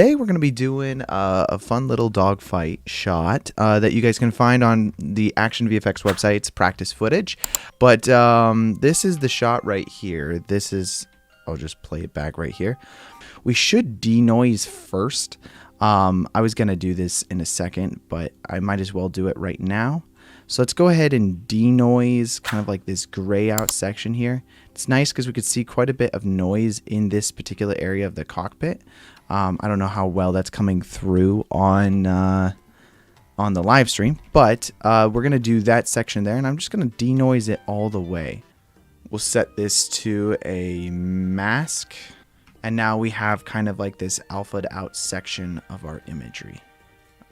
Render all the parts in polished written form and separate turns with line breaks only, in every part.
today we're going to be doing a fun little dogfight shot that you guys can find on the Action VFX website's practice footage. But this is the shot right here. This is, I'll just play it back right here. We should denoise first. I was going to do this in a second, but I might as well do it right now. So let's go ahead and denoise kind of like this gray out section here. It's nice because we could see quite a bit of noise in this particular area of the cockpit. I don't know how well that's coming through on the live stream, but we're going to do that section there, and I'm just going to denoise it all the way. We'll set this to a mask, and now we have kind of like this alpha'd out section of our imagery.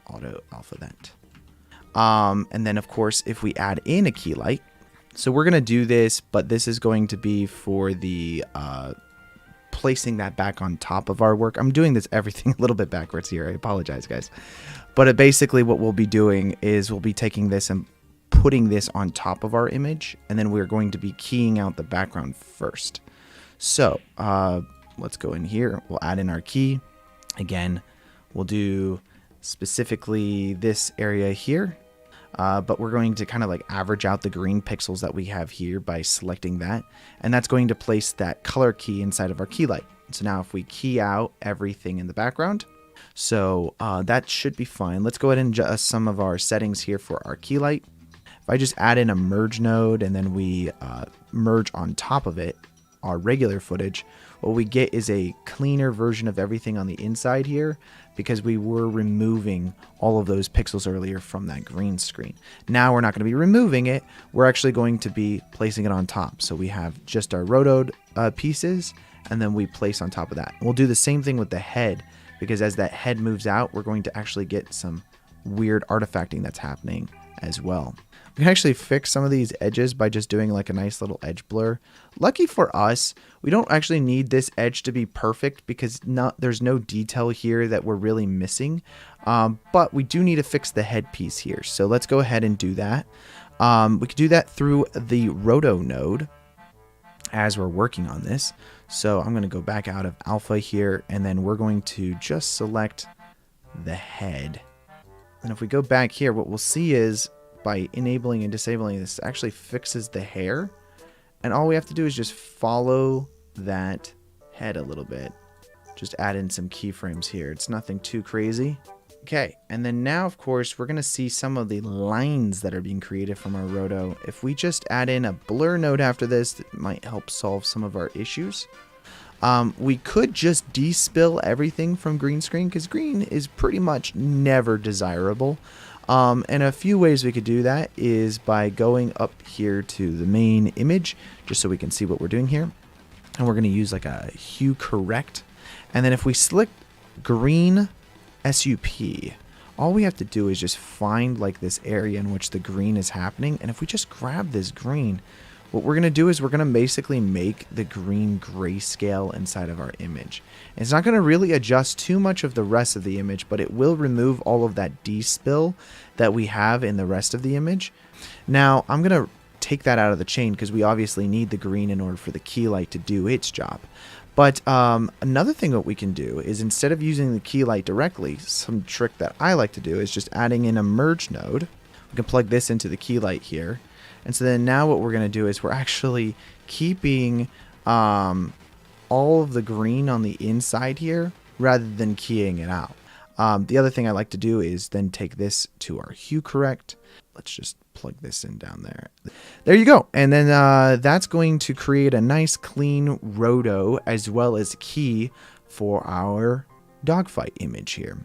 Auto alpha that. And then, of course, if we add in a key light, so we're going to do this, but this is going to be for the placing that back on top of our work. I'm doing this everything a little bit backwards here. I apologize, guys. But basically what we'll be doing is we'll be taking this and putting this on top of our image, and then we're going to be keying out the background first. So let's go in here. We'll add in our key. Again, we'll do specifically this area here. But we're going to kind of like average out the green pixels that we have here by selecting that. And that's going to place that color key inside of our key light. So now if we key out everything in the background, so that should be fine. Let's go ahead and adjust some of our settings here for our key light. If I just add in a merge node and then we merge on top of it our regular footage, what we get is a cleaner version of everything on the inside here, because we were removing all of those pixels earlier from that green screen. Now we're not going to be removing it. We're actually going to be placing it on top. So we have just our rotoed pieces, and then we place on top of that. We'll do the same thing with the head, because as that head moves out, we're going to actually get some weird artifacting that's happening as well. We can actually fix some of these edges by just doing like a nice little edge blur. Lucky for us, we don't actually need this edge to be perfect because there's no detail here that we're really missing. But we do need to fix the headpiece here. So let's go ahead and do that. We could do that through the Roto node as we're working on this. So I'm going to go back out of alpha here, and then we're going to just select the head. And if we go back here, what we'll see is by enabling and disabling this actually fixes the hair, and all we have to do is just follow that head a little bit. Just add in some keyframes here. It's nothing too crazy. Okay, and then now of course we're going to see some of the lines that are being created from our roto. If we just add in a blur node after this, that might help solve some of our issues. We could just despill everything from green screen, because green is pretty much never desirable. And a few ways we could do that is by going up here to the main image, just so we can see what we're doing here. And we're going to use like a hue correct. And then if we select green SUP, all we have to do is just find like this area in which the green is happening. And if we just grab this green, what we're going to do is we're going to basically make the green grayscale inside of our image. It's not going to really adjust too much of the rest of the image, but it will remove all of that despill that we have in the rest of the image. Now, I'm going to take that out of the chain because we obviously need the green in order for the key light to do its job. But another thing that we can do is, instead of using the key light directly, some trick that I like to do is just adding in a merge node. We can plug this into the key light here. And so then now what we're going to do is we're actually keeping all of the green on the inside here rather than keying it out. The other thing I like to do is then take this to our hue correct. Let's just plug this in down there. There you go. And then that's going to create a nice clean roto as well as key for our dogfight image here.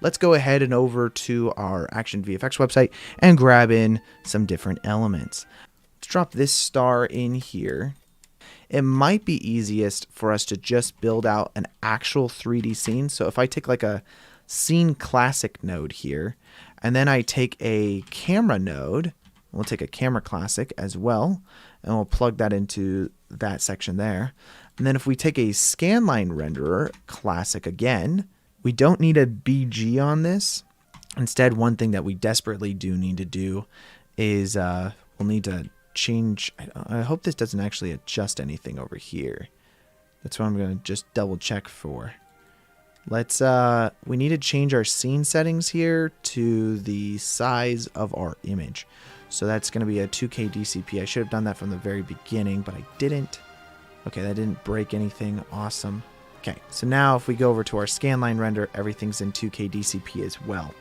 Let's go ahead and over to our Action VFX website and grab in some different elements. Let's drop this star in here. It might be easiest for us to just build out an actual 3D scene. So if I take like a scene classic node here, and then I take a camera node, we'll take a camera classic as well, and we'll plug that into that section there. And then if we take a scanline renderer classic again, we don't need a BG on this. Instead, one thing that we desperately do need to do is we'll need to change. I hope this doesn't actually adjust anything over here. That's what I'm going to just double check for. We need to change our scene settings here to the size of our image. So that's going to be a 2K DCP. I should have done that from the very beginning, but I didn't. Okay, that didn't break anything. Awesome. Okay, so now if we go over to our scanline render, everything's in 2K DCP as well.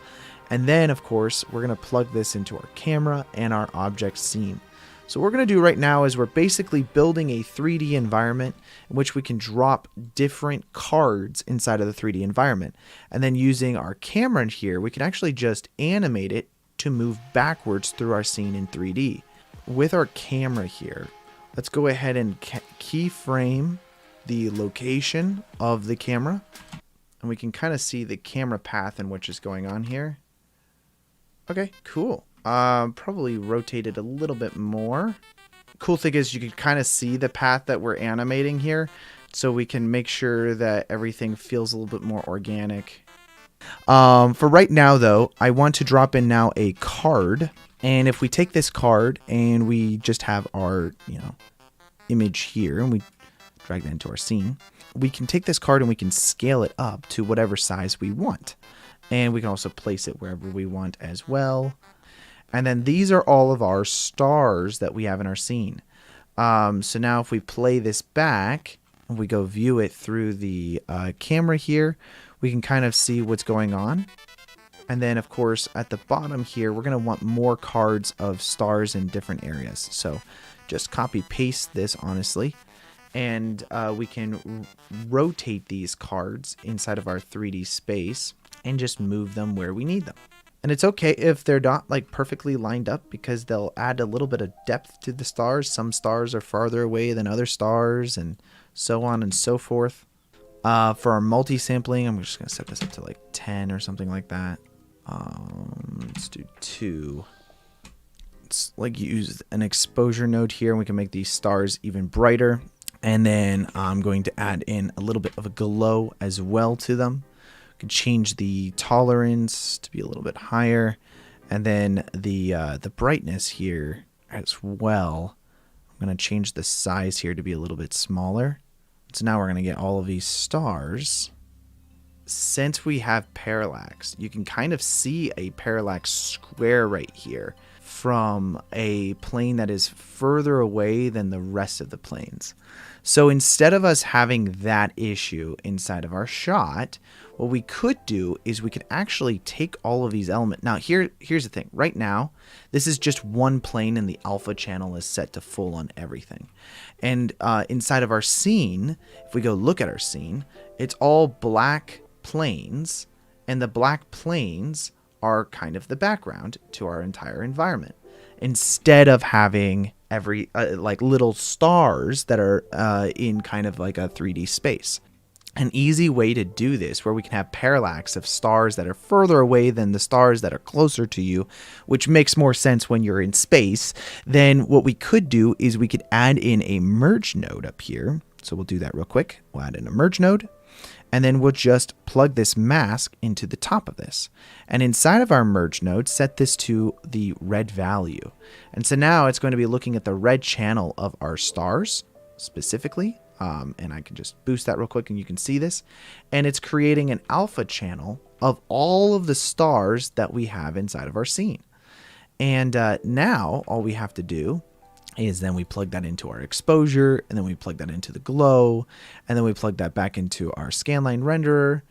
And then, of course, we're going to plug this into our camera and our object scene. So what we're going to do right now is we're basically building a 3D environment in which we can drop different cards inside of the 3D environment. And then using our camera here, we can actually just animate it to move backwards through our scene in 3D. With our camera here, let's go ahead and keyframe the location of the camera. And we can kind of see the camera path in which is going on here. Okay, cool. Probably rotate it a little bit more. Cool thing is you can kind of see the path that we're animating here, so we can make sure that everything feels a little bit more organic. For right now though, I want to drop in now a card, and if we take this card and we just have our, image here and we drag that into our scene, we can take this card and we can scale it up to whatever size we want. And we can also place it wherever we want as well. And then these are all of our stars that we have in our scene. So now if we play this back, and we go view it through the camera here, we can kind of see what's going on. And then, of course, at the bottom here, we're going to want more cards of stars in different areas. So just copy paste this, honestly. And we can rotate these cards inside of our 3D space and just move them where we need them. And it's okay if they're not like perfectly lined up, because they'll add a little bit of depth to the stars. Some stars are farther away than other stars, and so on and so forth. For our multi-sampling, I'm just going to set this up to like 10 or something like that. Let's do 2. Let's like use an exposure node here, and we can make these stars even brighter. And then I'm going to add in a little bit of a glow as well to them. Can change the tolerance to be a little bit higher, and then the brightness here as well. I'm going to change the size here to be a little bit smaller. So now we're going to get all of these stars. Since we have parallax, you can kind of see a parallax square right here from a plane that is further away than the rest of the planes. So instead of us having that issue inside of our shot, what we could do is we could actually take all of these elements. Now here's the thing. Right now, this is just one plane and the alpha channel is set to full on everything. And inside of our scene, if we go look at our scene, it's all black planes, and the black planes are kind of the background to our entire environment. Instead of having every like little stars that are in kind of like a 3D space. An easy way to do this, where we can have parallax of stars that are further away than the stars that are closer to you, which makes more sense when you're in space, then what we could do is we could add in a merge node up here. So we'll do that real quick. We'll add in a merge node, and then we'll just plug this mask into the top of this. And inside of our merge node, set this to the red value. And so now it's going to be looking at the red channel of our stars specifically. And I can just boost that real quick and you can see this. And it's creating an alpha channel of all of the stars that we have inside of our scene. And now all we have to do is then we plug that into our exposure, and then we plug that into the glow, and then we plug that back into our scanline renderer,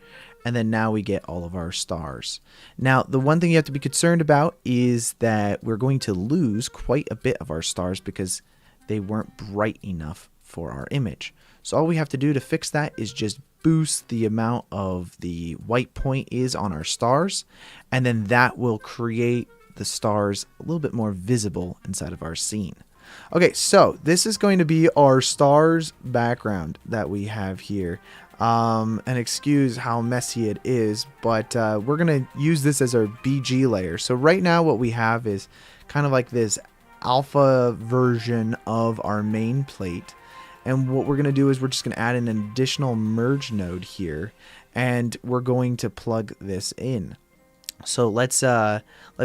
and then now we get all of our stars. Now, the one thing you have to be concerned about is that we're going to lose quite a bit of our stars because they weren't bright enough for our image. So all we have to do to fix that is just boost the amount of the white point is on our stars, and then that will create the stars a little bit more visible inside of our scene. Okay, so this is going to be our stars background that we have here. And excuse how messy it is, but we're going to use this as our BG layer. So right now what we have is kind of like this alpha version of our main plate. And what we're going to do is we're just going to add an additional merge node here, and we're going to plug this in. So let's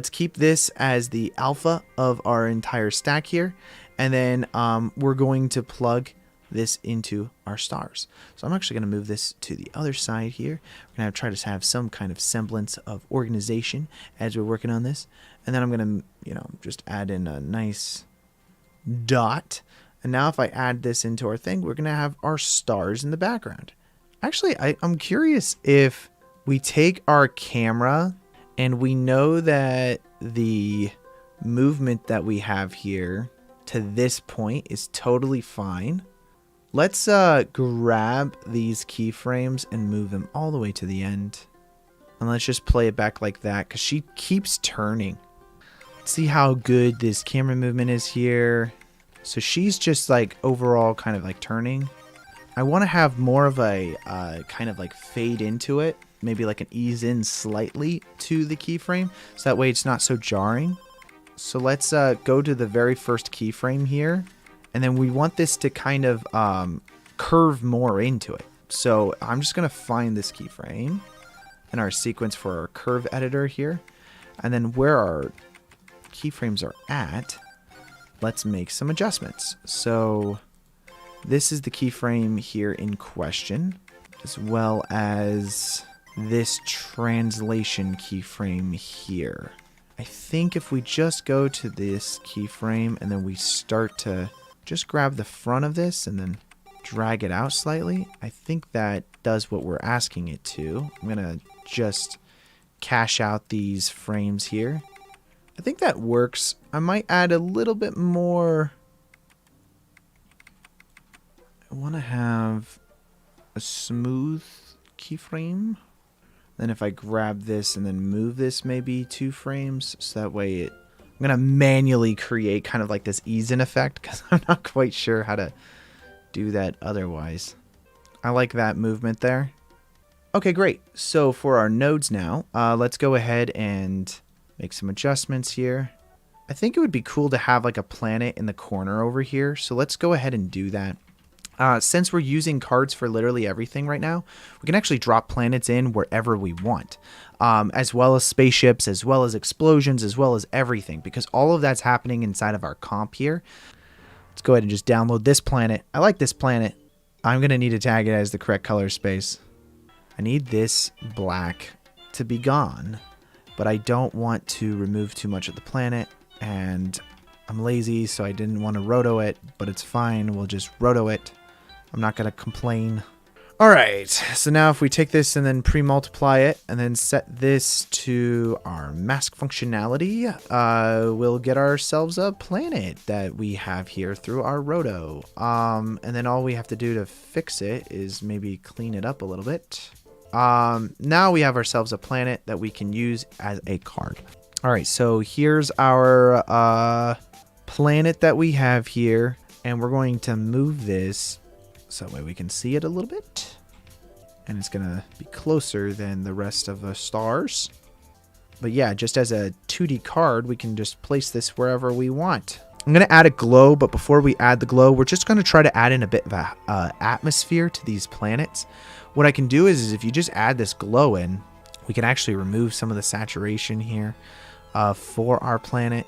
keep this as the alpha of our entire stack here, and then we're going to plug this into our stars. So I'm actually going to move this to the other side here. We're going to try to have some kind of semblance of organization as we're working on this. And then I'm going to, just add in a nice dot. And now if I add this into our thing, we're going to have our stars in the background. Actually, I'm curious if we take our camera and we know that the movement that we have here to this point is totally fine. Let's grab these keyframes and move them all the way to the end. And let's just play it back like that because she keeps turning. Let's see how good this camera movement is here. So she's just like overall kind of like turning. I want to have more of a kind of like fade into it. Maybe like an ease in slightly to the keyframe. So that way it's not so jarring. So let's go to the very first keyframe here. And then we want this to kind of curve more into it. So I'm just going to find this keyframe in our sequence for our curve editor here. And then where our keyframes are at, let's make some adjustments. So this is the keyframe here in question, as well as this translation keyframe here. I think if we just go to this keyframe and then we start to just grab the front of this and then drag it out slightly, I think that does what we're asking it to. I'm going to just cache out these frames here. I think that works. I might add a little bit more. I want to have a smooth keyframe. Then if I grab this and then move this maybe 2 frames, so that way I'm going to manually create kind of like this ease-in effect because I'm not quite sure how to do that otherwise. I like that movement there. Okay, great. So for our nodes now, let's go ahead and make some adjustments here. I think it would be cool to have like a planet in the corner over here. So let's go ahead and do that. Since we're using cards for literally everything right now, we can actually drop planets in wherever we want, as well as spaceships, as well as explosions, as well as everything, because all of that's happening inside of our comp here. Let's go ahead and just download this planet. I like this planet. I'm going to need to tag it as the correct color space. I need this black to be gone, but I don't want to remove too much of the planet, and I'm lazy, so I didn't want to roto it, but it's fine. We'll just roto it. I'm not going to complain. All right, so now if we take this and then pre-multiply it and then set this to our mask functionality, we'll get ourselves a planet that we have here through our roto. And then all we have to do to fix it is maybe clean it up a little bit. Now we have ourselves a planet that we can use as a card. All right, so here's our planet that we have here, and we're going to move this so that way we can see it a little bit. And it's going to be closer than the rest of the stars. But yeah, just as a 2D card, we can just place this wherever we want. I'm going to add a glow, but before we add the glow, we're just going to try to add in a bit of a atmosphere to these planets. What I can do is if you just add this glow in, we can actually remove some of the saturation here for our planet.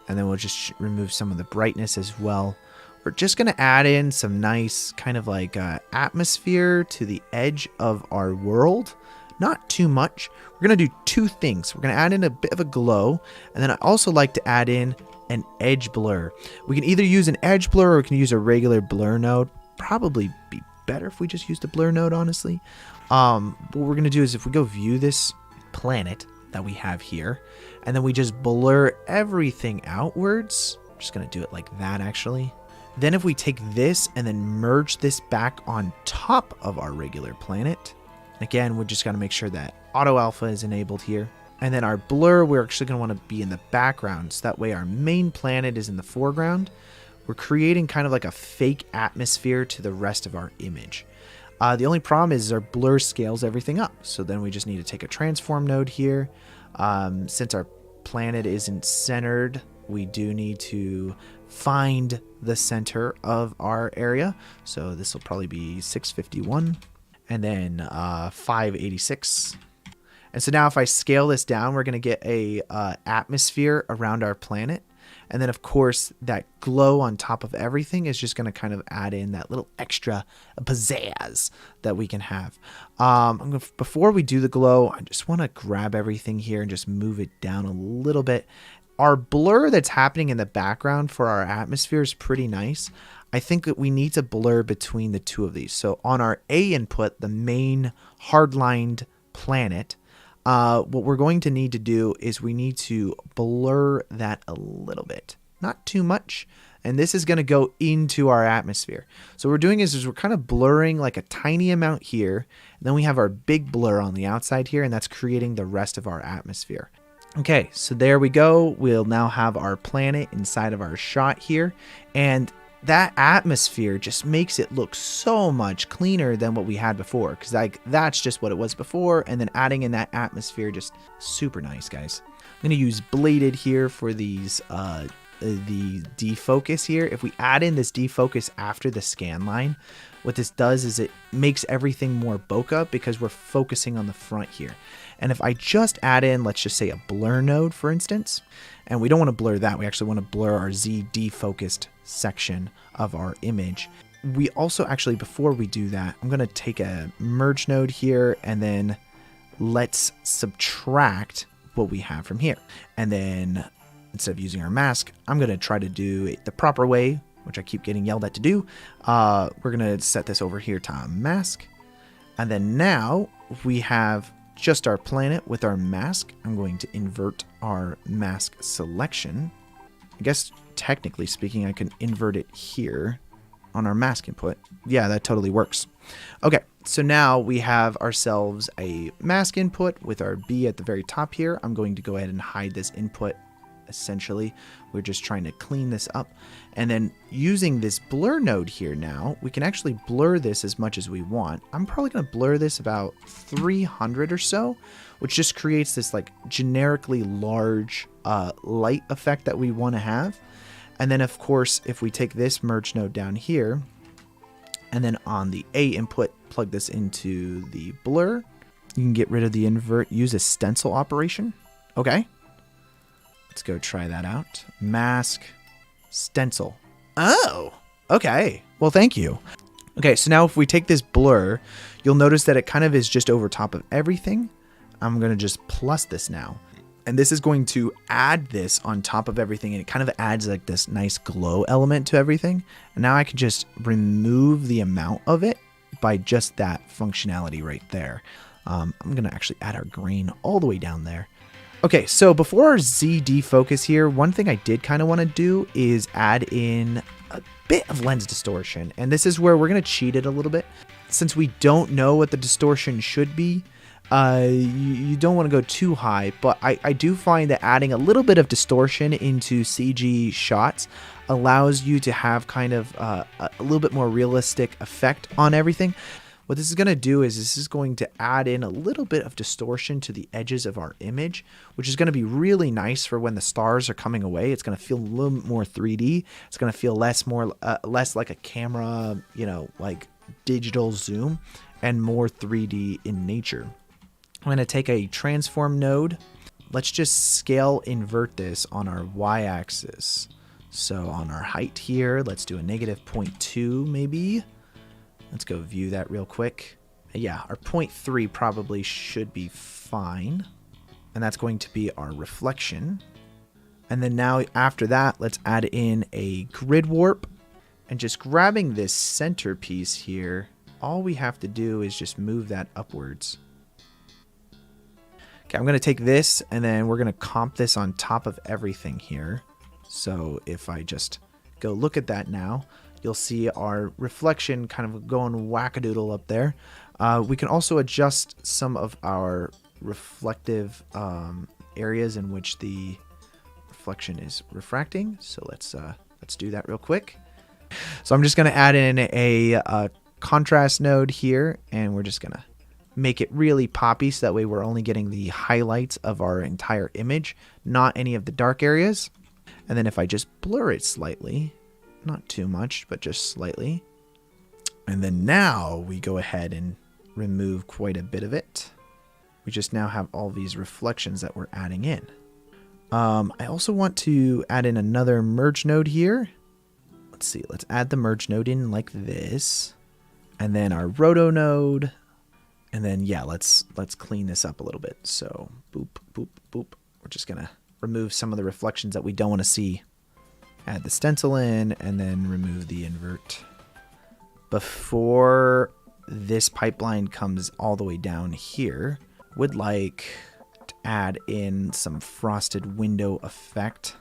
And then we'll just remove some of the brightness as well. We're just going to add in some nice kind of like atmosphere to the edge of our world. Not too much. We're going to do 2 things. We're going to add in a bit of a glow. And then I also like to add in an edge blur. We can either use an edge blur or we can use a regular blur node. Probably be better if we just used a blur node, honestly. What we're going to do is if we go view this planet that we have here, and then we just blur everything outwards. I'm just going to do it like that, actually. Then if we take this and then merge this back on top of our regular planet, again, we're just going to make sure that auto alpha is enabled here. And then our blur, we're actually going to want to be in the background. So that way our main planet is in the foreground. We're creating kind of like a fake atmosphere to the rest of our image. The only problem is our blur scales everything up. So then we just need to take a transform node here. Since our planet isn't centered, we do need to find the center of our area. So this will probably be 651 and then 586. And so now if I scale this down, we're going to get a atmosphere around our planet. And then of course that glow on top of everything is just going to kind of add in that little extra pizzazz that we can have. Before we do the glow, I just want to grab everything here and just move it down a little bit. Our blur that's happening in the background for our atmosphere is pretty nice. I think that we need to blur between the two of these. So on our A input, the main hard-lined planet, what we're going to need to do is we need to blur that a little bit. Not too much. And this is going to go into our atmosphere. So what we're doing is we're kind of blurring like a tiny amount here. And then we have our big blur on the outside here, and that's creating the rest of our atmosphere. Okay, so there we go. We'll now have our planet inside of our shot here. And that atmosphere just makes it look so much cleaner than what we had before. Because like that's just what it was before. And then adding in that atmosphere, just super nice, guys. I'm going to use bladed here for these the defocus here. If we add in this defocus after the scan line, what this does is it makes everything more bokeh because we're focusing on the front here. And if I just add in, let's just say a blur node, for instance, and we don't want to blur that, we actually want to blur our Z defocused section of our image. We also actually, before we do that, I'm going to take a merge node here and then let's subtract what we have from here. And then instead of using our mask, I'm going to try to do it the proper way, which I keep getting yelled at to do. We're going to set this over here to mask. And then now we have just our planet with our mask. I'm going to invert our mask selection. I guess technically speaking, I can invert it here on our mask input. Yeah, that totally works. Okay, so now we have ourselves a mask input with our B at the very top here. I'm going to go ahead and hide this input. Essentially, we're just trying to clean this up. And then using this blur node here now, we can actually blur this as much as we want. I'm probably going to blur this about 300 or so, which just creates this like generically large light effect that we want to have. And then of course, if we take this merge node down here, and then on the A input, plug this into the blur, you can get rid of the invert, use a stencil operation. Okay. Let's go try that out. Mask, stencil. Oh, okay. Well, thank you. Okay, so now if we take this blur, you'll notice that it kind of is just over top of everything. I'm going to just plus this now. And this is going to add this on top of everything. And it kind of adds like this nice glow element to everything. And now I can just remove the amount of it by just that functionality right there. I'm going to actually add our grain all the way down there. Okay, so before our Z defocus here, one thing I did kind of want to do is add in a bit of lens distortion. And this is where we're going to cheat it a little bit. Since we don't know what the distortion should be, you don't want to go too high, but I do find that adding a little bit of distortion into CG shots allows you to have kind of a little bit more realistic effect on everything. What this is going to do is this is going to add in a little bit of distortion to the edges of our image, which is going to be really nice for when the stars are coming away. It's going to feel a little bit more 3D. It's going to feel less like a camera, you know, like digital zoom, and more 3D in nature. I'm going to take a transform node. Let's just scale invert this on our y-axis. So on our height here, let's do a -0.2 maybe. Let's go view that real quick. Yeah, our 0.3 probably should be fine. And that's going to be our reflection. And then now after that, let's add in a grid warp. And just grabbing this center piece here, all we have to do is just move that upwards. Okay, I'm going to take this and then we're going to comp this on top of everything here. So if I just go look at that now, you'll see our reflection kind of going wackadoodle up there. We can also adjust some of our reflective areas in which the reflection is refracting. So let's do that real quick. So I'm just going to add in a contrast node here, and we're just going to make it really poppy so that way we're only getting the highlights of our entire image, not any of the dark areas. And then if I just blur it slightly, not too much, but just slightly. And then now we go ahead and remove quite a bit of it. We just now have all these reflections that we're adding in. I also want to add in another merge node here. Let's see, let's add the merge node in like this. And then our roto node. And then, yeah, let's clean this up a little bit. So, boop, boop, boop. We're just going to remove some of the reflections that we don't want to see. Add the stencil in, and then remove the invert. Before this pipeline comes all the way down here, would like to add in some frosted window effect.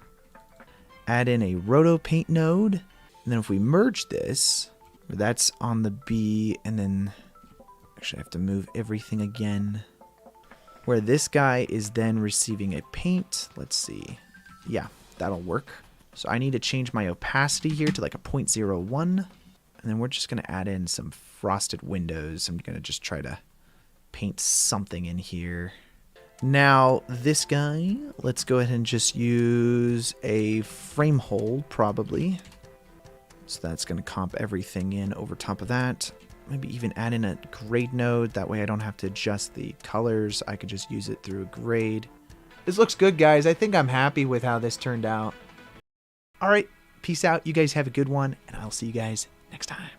Add in a roto paint node. And then if we merge this, that's on the B, and then actually I have to move everything again. Where this guy is then receiving a paint. Let's see. Yeah, that'll work. So I need to change my opacity here to like a 0.01. And then we're just going to add in some frosted windows. I'm going to just try to paint something in here. Now, this guy, let's go ahead and just use a frame hold, probably. So that's going to comp everything in over top of that. Maybe even add in a grade node. That way I don't have to adjust the colors. I could just use it through a grade. This looks good, guys. I think I'm happy with how this turned out. All right, peace out. You guys have a good one, and I'll see you guys next time.